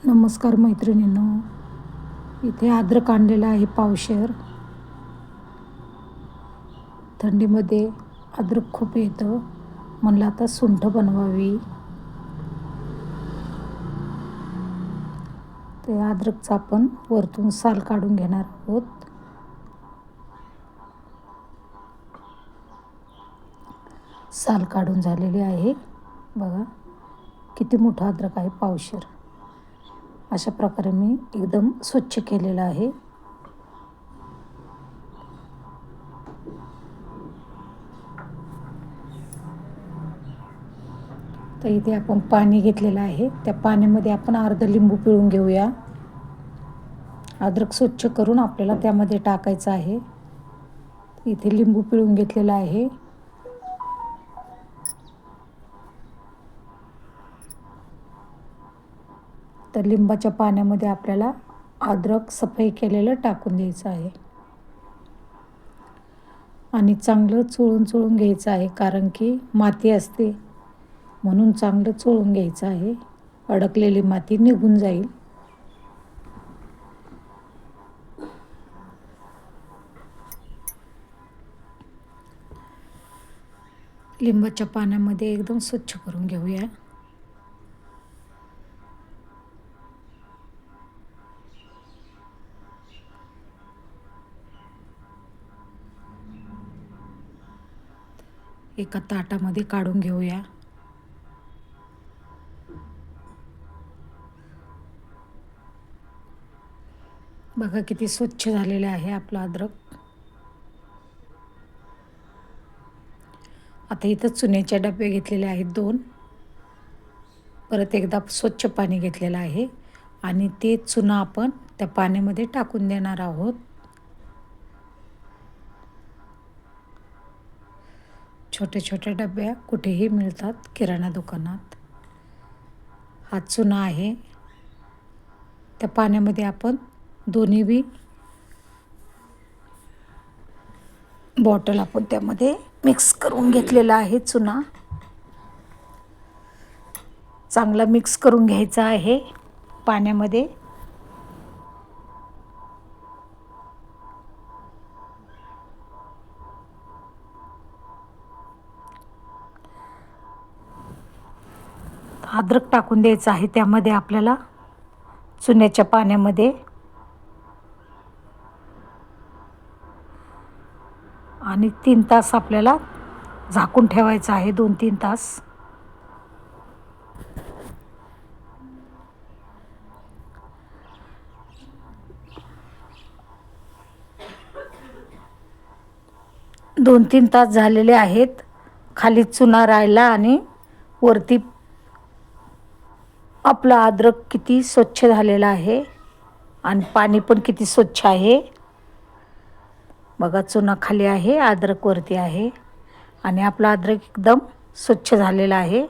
नमस्कार मैत्रिणींनो, इथे अद्रक आणलेला आहे पावशेर. थंडीमध्ये अद्रक खूप येतं, म्हणलं आता सुंठ बनवावी. ते अद्रकचं आपण वरतून साल काढून घेणार आहोत. साल काढून झालेली आहे. बघा किती मोठा अद्रक आहे, पावशेर. अशा प्रकारे मी एकदम स्वच्छ केलेलं आहे. तर इथे आपण पाणी घेतलेलं आहे. त्या पाण्यामध्ये आपण अर्धा लिंबू पिळून घेऊया. अद्रक स्वच्छ करून आपल्याला त्यामध्ये टाकायचं आहे. इथे लिंबू पिळून घेतलेला आहे. तर लिंबाच्या पाण्यामध्ये आपल्याला अद्रक सफाई केलेलं टाकून द्यायचं आहे आणि चांगलं चोळून घ्यायचं आहे, कारण की माती असते म्हणून चांगलं चोळून घ्यायचं आहे. अडकलेली माती निघून जाईल. लिंबाच्या पाण्यामध्ये एकदम स्वच्छ करून घेऊया. एका ताटामध्ये काढून घेऊया. बघा किती स्वच्छ झालेले आहे आपलं अद्रक. आता इथं चुन्याचे डबे घेतलेले आहेत 2. परत एकदा स्वच्छ पाणी घेतलेलं आहे आणि ते चुना आपण त्या पाण्यामध्ये टाकून देणार आहोत. छोट्या छोट्या डब्या कुठेही मिळतात किराणा दुकानात. हा चुना आहे. त्या पाण्यामध्ये आपण दोन्ही बी बॉटल आपण त्यामध्ये मिक्स करून घेतलेला आहे. चुना चांगला मिक्स करून घ्यायचा आहे पाण्यामध्ये. अद्रक टाकून द्यायचं आहे त्यामध्ये आपल्याला चुन्याच्या पाण्यामध्ये आणि 3 तास आपल्याला झाकून ठेवायचं आहे. 2-3 तास. दोन 3 तास झालेले आहेत. खाली चुना राहिला आणि वरती आपलं अद्रक किती स्वच्छ झालेलं आहे आणि पाणी पण किती स्वच्छ आहे. बघा चुना खाली आहे, अद्रक वरती आहे आणि आपलं अद्रक एकदम स्वच्छ झालेलं आहे.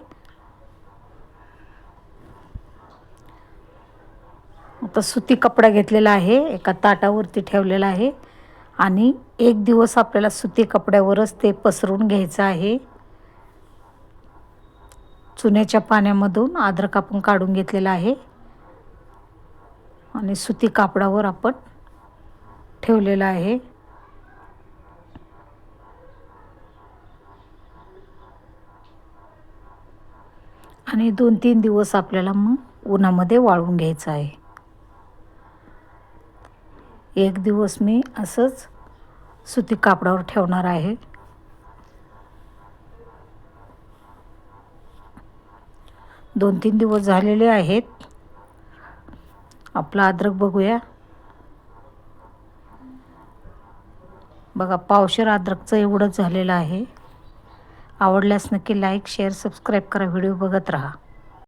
आता सुती कपडा घेतलेला आहे, एका ताटावरती ठेवलेला आहे आणि 1 दिवस आपल्याला सुती कपड्यावरच ते पसरून घ्यायचं आहे. चुन्याच्या पाण्यामधून अद्रक आपण काढून घेतलेला आहे आणि सुती कापडावर आपण ठेवलेला आहे. आणि 2-3 दिवस आपल्याला मग उन्हामध्ये वाळवून घ्यायचं आहे. 1 दिवस मी असंच सुती कापडावर ठेवणार आहे. दोन 3 दिवस झालेले आहेत. आपला अद्रक बघूया. बघा पावशेर अद्रकचं एवढंच झालेलं आहे. आवडल्यास नक्की लाईक, शेअर, सबस्क्राईब करा. व्हिडिओ बघत राहा.